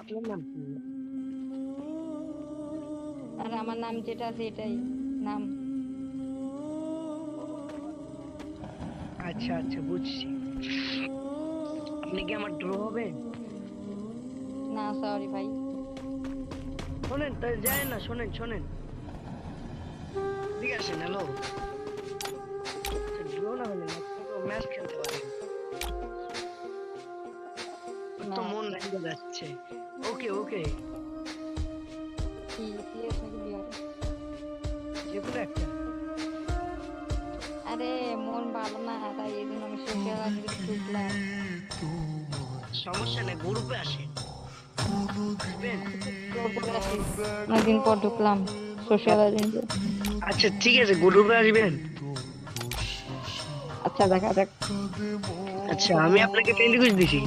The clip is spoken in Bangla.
আপনার নাম কি? আর আমার নাম যেটা আছে এটাই নাম। আচ্ছা আচ্ছা, বুঝছি। আপনি কি আমার ড্র হবে? না সরি ভাই। শোনেন, তাই যায় না, শোনেন শোনেন, ঠিক আছে। হ্যালো, ড্র না হলে না ম্যাচ খেলতে পারেন। ওর তো মন ম্যাচ ভেঙে যাচ্ছে। ওকে ওকে, কি সিএস নাকি বিয়ার? যে কোনো একটা। আরে মন ভালো না, তাই এই জন্য আমি সোশ্যাল মিডিয়াতে ঢুকলাম। সমস্যা নেই, গ্রুপে আসে, বুঝবেন? গ্রুপে আসি, অনেকদিন পর ঢুকলাম সোশ্যাল মিডিয়াতে। আচ্ছা ঠিক আছে, গ্রুপে আসবেন। আচ্ছা দেখা যাক। আচ্ছা, আমি আপনাকে ফ্রেন্ড রিকোয়েস্ট দিছি।